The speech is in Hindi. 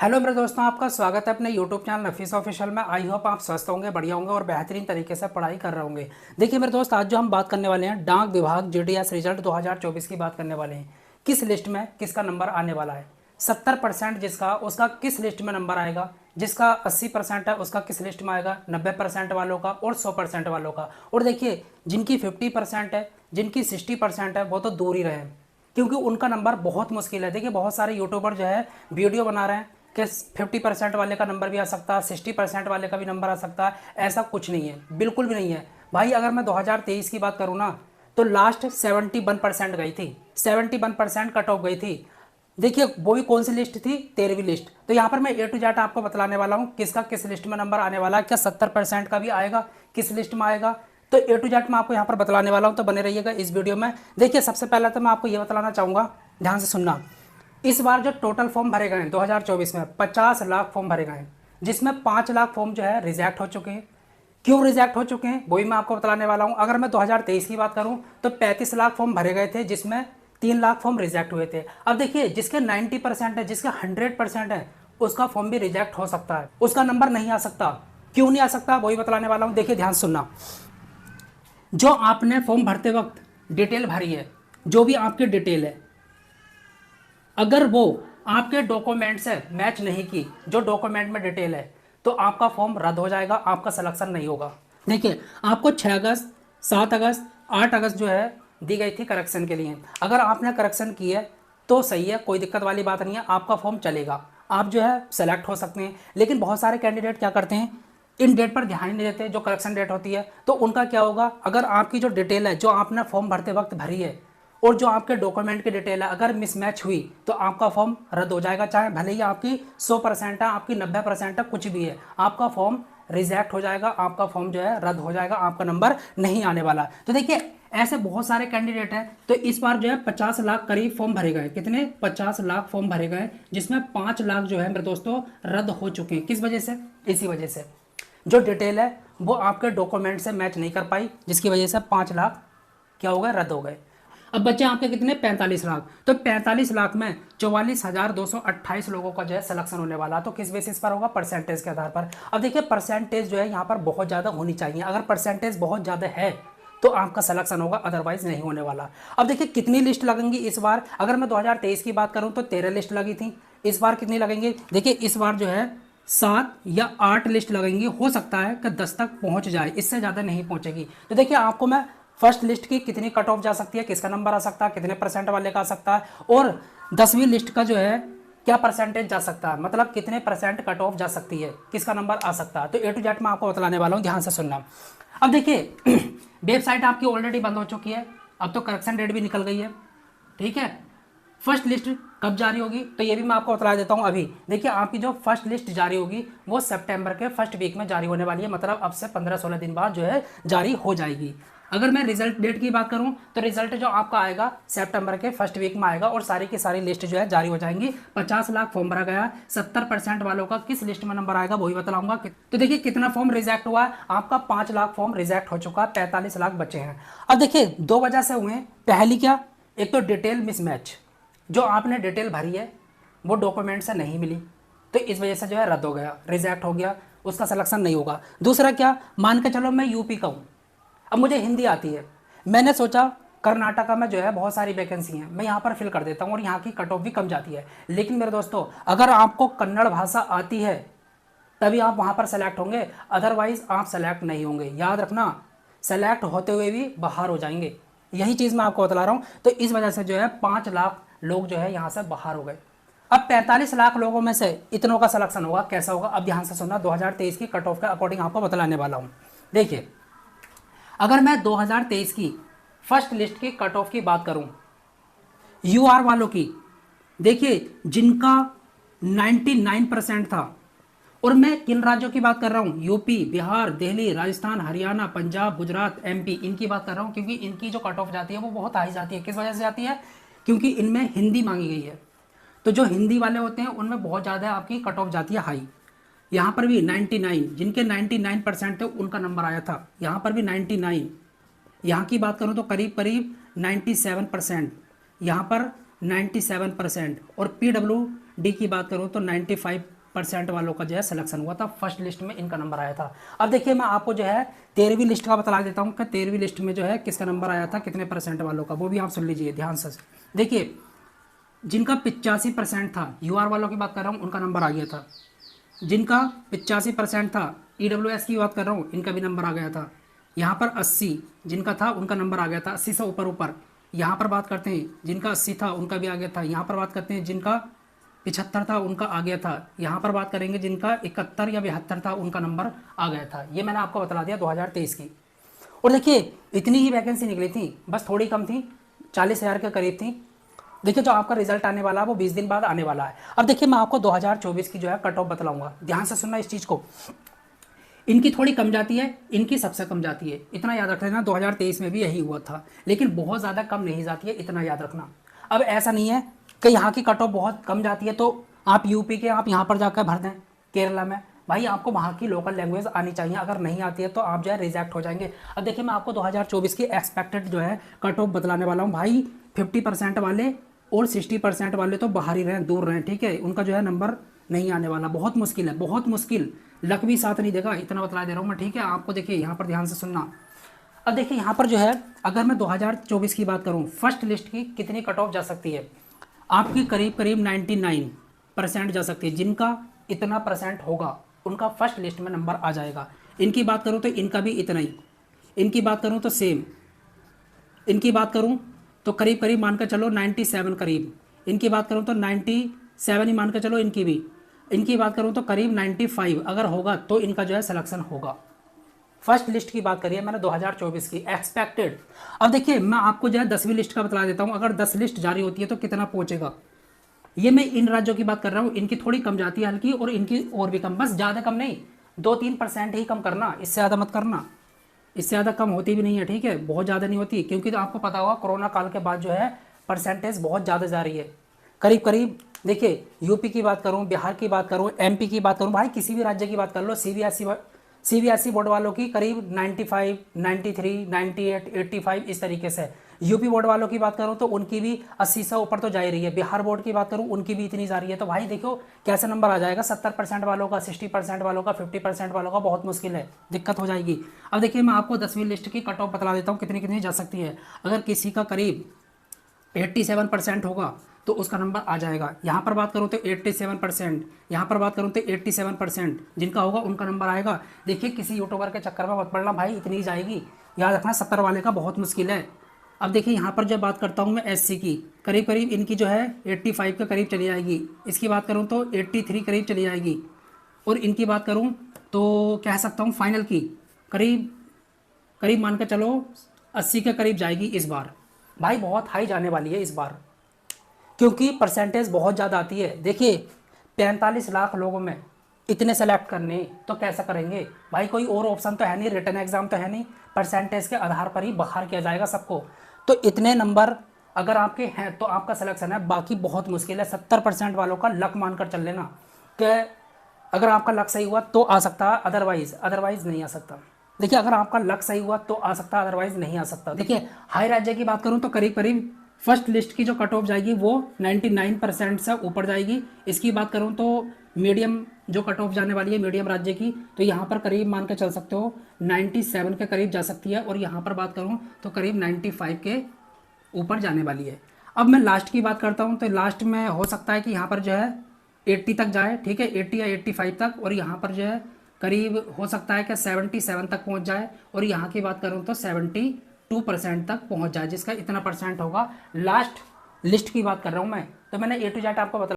हेलो मेरे दोस्तों, आपका स्वागत है अपने यूट्यूब चैनल नफीस ऑफिशियल में। आई होप आप स्वस्थ होंगे, बढ़िया होंगे और बेहतरीन तरीके से पढ़ाई कर रहे होंगे। देखिए मेरे दोस्त, आज जो हम बात करने वाले हैं डाक विभाग जीडीएस रिजल्ट 2024 की बात करने वाले हैं। किस लिस्ट में किसका नंबर आने वाला है? 70% जिसका, उसका किस लिस्ट में नंबर आएगा? जिसका 80% है उसका किस लिस्ट में आएगा? 90% वालों का और 100% वालों का। और देखिए, जिनकी 50% है, जिनकी 60% है, वो तो दूर ही रहे, क्योंकि उनका नंबर बहुत मुश्किल है। देखिए बहुत सारे यूट्यूबर जो है वीडियो बना रहे हैं कि 50% वाले का नंबर भी आ सकता है, 60% वाले का भी नंबर आ सकता है। ऐसा कुछ नहीं है, बिल्कुल भी नहीं है भाई। अगर मैं 2023 की बात करूँ ना, तो लास्ट 71% गई थी, 71% कट ऑफ गई थी। देखिए वो भी कौन सी लिस्ट थी? 13वीं लिस्ट। तो यहाँ पर मैं ए टू जेड आपको बतलाने वाला हूँ किसका किस लिस्ट में नंबर आने वाला है। क्या 70% का भी आएगा? किस लिस्ट में आएगा? तो ए टू जेड मैं आपको यहाँ पर बतलाने वाला हूँ, तो बने रहिएगा इस वीडियो में। देखिए सबसे पहले तो मैं आपको ये बतलाना चाहूँगा, ध्यान से सुनना। इस बार जो टोटल फॉर्म भरे गए हैं 2024 में 50 लाख फॉर्म भरे गए हैं, जिसमें 5 लाख फॉर्म जो है रिजेक्ट हो चुके हैं। क्यों रिजेक्ट हो चुके हैं वही मैं आपको बतलाने वाला हूं। अगर मैं 2023 की बात करूं तो 35 लाख फॉर्म भरे गए थे, जिसमें 3 लाख फॉर्म रिजेक्ट हुए थे। अब देखिए, जिसके 90% है, जिसके 100% है, उसका फॉर्म भी रिजेक्ट हो सकता है, उसका नंबर नहीं आ सकता। क्यों नहीं आ सकता वही बतलाने वाला हूं। देखिए ध्यान सुनना, जो आपने फॉर्म भरते वक्त डिटेल भरी है, जो भी आपकी डिटेल है, अगर वो आपके डॉक्यूमेंट से मैच नहीं की, जो डॉक्यूमेंट में डिटेल है, तो आपका फॉर्म रद्द हो जाएगा, आपका सिलेक्शन नहीं होगा। देखिए आपको 6 अगस्त, 7 अगस्त, 8 अगस्त जो है दी गई थी करेक्शन के लिए। अगर आपने करेक्शन की है तो सही है, कोई दिक्कत वाली बात नहीं है, आपका फॉर्म चलेगा, आप जो है सेलेक्ट हो सकते हैं। लेकिन बहुत सारे कैंडिडेट क्या करते हैं, इन डेट पर ध्यान ही नहीं देते, जो करेक्शन डेट होती है। तो उनका क्या होगा, अगर आपकी जो डिटेल है, जो आपने फॉर्म भरते वक्त भरी है, और जो आपके डॉक्यूमेंट की डिटेल है, अगर मिसमैच हुई तो आपका फॉर्म रद्द हो जाएगा। चाहे भले ही आपकी 100% है, आपकी 90% है, कुछ भी है, आपका फॉर्म रिजेक्ट हो जाएगा, आपका फॉर्म जो है रद्द हो जाएगा, आपका नंबर नहीं आने वाला। तो देखिए ऐसे बहुत सारे कैंडिडेट हैं। तो इस बार जो है 50 लाख करीब फॉर्म भरे गए। कितने? 50 लाख फॉर्म भरे गए, जिसमें 5 लाख जो है मेरे दोस्तों रद्द हो चुके हैं। किस वजह से? इसी वजह से, जो डिटेल है वो आपके डॉक्यूमेंट से मैच नहीं कर पाई, जिसकी वजह से 5 लाख क्या हो गए, रद्द हो गए। अब बच्चे आपके कितने? 45 लाख। तो 45 लाख में 44,228 लोगों का जो है सिलेक्शन होने वाला। तो किस बेसिस पर होगा? परसेंटेज के आधार पर। अब देखिए परसेंटेज जो है यहाँ पर बहुत ज़्यादा होनी चाहिए। अगर परसेंटेज बहुत ज़्यादा है तो आपका सिलेक्शन होगा, अदरवाइज नहीं होने वाला। अब देखिए कितनी लिस्ट लगेंगी इस बार। अगर मैं 2023 की बात करूँ तो 13 लिस्ट लगी थी। इस बार कितनी लगेंगी? देखिए इस बार जो है 7 या 8 लिस्ट लगेंगी। हो सकता है कि 10 तक पहुंच जाए, इससे ज़्यादा नहीं पहुंचेगी। तो देखिए आपको मैं फर्स्ट लिस्ट की कितनी कट ऑफ जा सकती है, किसका नंबर आ सकता है, कितने परसेंट वाले का आ सकता है, और 10वीं लिस्ट का जो है क्या परसेंटेज जा सकता है, मतलब कितने परसेंट कट ऑफ जा सकती है, किसका नंबर आ सकता है। तो ए टू जेड मैं आपको बतलाने वाला हूँ, ध्यान से सुनना। अब देखिए वेबसाइट आपकी ऑलरेडी बंद हो चुकी है, अब तो करेक्शन डेट भी निकल गई है, ठीक है। फर्स्ट लिस्ट कब जारी होगी तो ये भी मैं आपको बता देता हूँ अभी। देखिए आपकी जो फर्स्ट लिस्ट जारी होगी वो सितंबर के फर्स्ट वीक में जारी होने वाली है, मतलब अब से 15-16 दिन बाद जो है जारी हो जाएगी। अगर मैं रिजल्ट डेट की बात करूं तो रिजल्ट जो आपका आएगा सितंबर के फर्स्ट वीक में आएगा, और सारी की सारी लिस्ट जो है जारी हो जाएंगी। 50 लाख फॉर्म भरा गया, 70% वालों का किस लिस्ट में नंबर आएगा वही बताऊंगा। तो देखिए कितना फॉर्म रिजेक्ट हुआ है आपका? 5 लाख फॉर्म रिजेक्ट हो चुका, 45 लाख बचे हैं। अब देखिए 2 वजह से हुए। पहली क्या? एक तो डिटेल मिसमैच, जो आपने डिटेल भरी है वो डॉक्यूमेंट से नहीं मिली, तो इस वजह से जो है रद्द हो गया, रिजेक्ट हो गया, उसका सिलेक्शन नहीं होगा। दूसरा क्या? मान के चलो मैं यूपी का हूँ, अब मुझे हिंदी आती है, मैंने सोचा कर्नाटका में जो है बहुत सारी वैकेंसी हैं, मैं यहाँ पर फिल कर देता हूँ और यहाँ की कट ऑफ भी कम जाती है। लेकिन मेरे दोस्तों अगर आपको कन्नड़ भाषा आती है तभी आप वहाँ पर सेलेक्ट होंगे, अदरवाइज आप सेलेक्ट नहीं होंगे। याद रखना, सेलेक्ट होते हुए भी बाहर हो जाएंगे, यही चीज़ मैं आपको बता रहा हूँ। तो इस वजह से जो है 5 लाख लोग जो है यहाँ से बाहर हो गए। अब 45 लाख लोगों में से इतनों का सिलेक्शन होगा, कैसा होगा? अब ध्यान से सुनना, 2023 की कट ऑफ के अकॉर्डिंग आपको बतलाने वाला हूँ। देखिए अगर मैं 2023 की फर्स्ट लिस्ट की कट ऑफ की बात करूं यूआर वालों की, देखिए जिनका 99% था, और मैं किन राज्यों की बात कर रहा हूं? यूपी, बिहार, दिल्ली, राजस्थान, हरियाणा, पंजाब, गुजरात, एमपी, इनकी बात कर रहा हूं। क्योंकि इनकी जो कट ऑफ जाती है वो बहुत हाई जाती है। किस वजह से जाती है? क्योंकि इनमें हिंदी मांगी गई है, तो जो हिंदी वाले होते हैं उनमें बहुत ज़्यादा आपकी कट ऑफ जाती है हाई। यहाँ पर भी 99, जिनके 99% थे उनका नंबर आया था, यहाँ पर भी 99। यहाँ की बात करूँ तो करीब करीब 97%, यहाँ पर 97%, और PW डी की बात करूँ तो 95% वालों का जो है सिलेक्शन हुआ था, फर्स्ट लिस्ट में इनका नंबर आया था। अब देखिए मैं आपको जो है 13वीं लिस्ट का बता देता हूँ कि 13वीं लिस्ट में जो है किसका नंबर आया था, कितने परसेंट वालों का, वो भी आप सुन लीजिए ध्यान से। देखिए जिनका 85% था, यूआर वालों की बात कर रहा हूँ, उनका नंबर आ गया था। जिनका 85% था, ईडब्ल्यूएस की बात कर रहा हूँ, इनका भी नंबर आ गया था। यहाँ पर 80 जिनका था उनका नंबर आ गया था, 80 से ऊपर ऊपर। यहाँ पर बात करते हैं जिनका 80 था उनका भी आ गया था। यहाँ पर बात करते हैं जिनका 75 था उनका आ गया था। यहाँ पर बात करेंगे जिनका 71 या 72 था उनका नंबर आ गया था। ये मैंने आपको बता दिया 2023 की। और देखिए इतनी ही वैकेंसी निकली थी, बस थोड़ी कम थी, 40,000 के करीब थी। देखिए जो आपका रिजल्ट आने वाला है वो 20 दिन बाद आने वाला है। अब देखिए मैं आपको 2024 की जो है कट ऑफ बतलाऊंगा, ध्यान से सुनना इस चीज़ को। इनकी थोड़ी कम जाती है, इनकी सबसे कम जाती है, इतना याद रख लेना। 2023 में भी यही हुआ था, लेकिन बहुत ज़्यादा कम नहीं जाती है, इतना याद रखना। अब ऐसा नहीं है कि यहाँ की कट ऑफ बहुत कम जाती है तो आप यूपी के आप यहाँ पर जाकर भर दें केरला में। भाई आपको वहाँ की लोकल लैंग्वेज आनी चाहिए, अगर नहीं आती है तो आप जो है रिजेक्ट हो जाएंगे। अब देखिए मैं आपको 2024 की एक्सपेक्टेड जो है कट ऑफ बतलाने वाला हूँ। भाई 50% वाले और 60% वाले तो बाहर ही रहें, दूर रहें, ठीक है। उनका जो है नंबर नहीं आने वाला, बहुत मुश्किल है, बहुत मुश्किल, लक भी साथ नहीं देगा, इतना बतला दे रहा हूँ मैं, ठीक है। आपको देखिए यहाँ पर ध्यान से सुनना। अब देखिए यहाँ पर जो है अगर मैं 2024 की बात करूँ, फर्स्ट लिस्ट की कितनी कट ऑफ जा सकती है, आपकी करीब करीब 99% जा सकती है। जिनका इतना परसेंट होगा उनका फर्स्ट लिस्ट में नंबर आ जाएगा। इनकी बात करूँ तो इनका भी इतना ही, इनकी बात करूँ तो सेम, इनकी बात करूँ तो करीब करीब मान कर चलो 97 करीब, इनकी बात करूँ तो 97 ही मान कर चलो इनकी भी, इनकी बात करूँ तो करीब 95 अगर होगा तो इनका जो है सिलेक्शन होगा। फर्स्ट लिस्ट की बात करिए मैंने 2024 की एक्सपेक्टेड। अब देखिए मैं आपको जो है 10वीं लिस्ट का बता देता हूँ, अगर 10 लिस्ट जारी होती है तो कितना पहुंचेगा। ये मैं इन राज्यों की बात कर रहा हूँ, इनकी थोड़ी कम जाती है हल्की, और इनकी और भी कम, बस ज़्यादा कम नहीं, 2-3% ही कम करना, इससे ज़्यादा मत करना, इससे ज़्यादा कम होती भी नहीं है, ठीक है, बहुत ज़्यादा नहीं होती। क्योंकि तो आपको पता होगा कोरोना काल के बाद जो है परसेंटेज बहुत ज़्यादा जा रही है, करीब करीब। देखिए यूपी की बात करूँ, बिहार की बात करूँ, एमपी की बात करूँ, भाई किसी भी राज्य की बात कर लो, सीबीएसई बोर्ड वालों की करीब 95, 93, 98, 85 इस तरीके से। यूपी बोर्ड वालों की बात करूं तो उनकी भी 80 से ऊपर तो जा ही रही है। बिहार बोर्ड की बात करूं उनकी भी इतनी जा रही है। तो भाई देखो कैसे नंबर आ जाएगा, 70% वालों का, 60% वालों का, 50% वालों का, बहुत मुश्किल है, दिक्कत हो जाएगी। अब देखिए मैं आपको 10वीं लिस्ट की कट ऑफ बता देता हूँ कितनी कितनी जा सकती है। अगर किसी का करीब 87% होगा तो उसका नंबर आ जाएगा। यहाँ पर बात करूँ तो 87%, यहाँ पर बात करूँ तो 87% जिनका होगा उनका नंबर आएगा। देखिए किसी यूट्यूबर के चक्कर में मत पड़ना भाई, इतनी जाएगी, याद रखना 70 वाले का बहुत मुश्किल है। अब देखिए यहाँ पर जब बात करता हूँ मैं एससी की, करीब करीब इनकी जो है 85 के करीब चली जाएगी। इसकी बात करूँ तो 83 करीब चली जाएगी। और इनकी बात करूँ तो कह सकता हूँ फाइनल की करीब करीब मान कर चलो 80 के करीब जाएगी इस बार। भाई बहुत हाई जाने वाली है इस बार, क्योंकि परसेंटेज बहुत ज़्यादा आती है। देखिए 45 लाख लोगों में इतने सेलेक्ट करने तो कैसे करेंगे भाई, कोई और ऑप्शन तो है नहीं, रिटन एग्जाम तो है नहीं, परसेंटेज के आधार पर ही बाहर किया जाएगा सबको। तो इतने नंबर अगर आपके हैं तो आपका सिलेक्शन है, बाकी बहुत मुश्किल है। 70% वालों का लक मानकर चल लेना कि अगर आपका लक सही हुआ तो आ सकता है, अदरवाइज नहीं आ सकता। देखिए अगर आपका लक सही हुआ तो आ सकता है, अदरवाइज नहीं आ सकता। देखिए हाई राज्य की बात करूं तो करीब करीब फर्स्ट लिस्ट की जो कट ऑफ जाएगी वो 99% से ऊपर जाएगी। इसकी बात करूं तो मीडियम जो कट ऑफ जाने वाली है मीडियम राज्य की, तो यहाँ पर करीब मान के चल सकते हो 97 के करीब जा सकती है। और यहाँ पर बात करूँ तो करीब 95 के ऊपर जाने वाली है। अब मैं लास्ट की बात करता हूँ, तो लास्ट में हो सकता है कि यहाँ पर जो है 80 तक जाए, ठीक है, 80 या 85 तक। और यहाँ पर जो है करीब हो सकता है कि 77 तक पहुँच जाए। और यहाँ की बात करूँ तो 72% तक पहुँच जाए, जिसका इतना परसेंट होगा। लास्ट लिस्ट की बात कर रहा हूँ मैं, तो मैंने A to Z आपको बता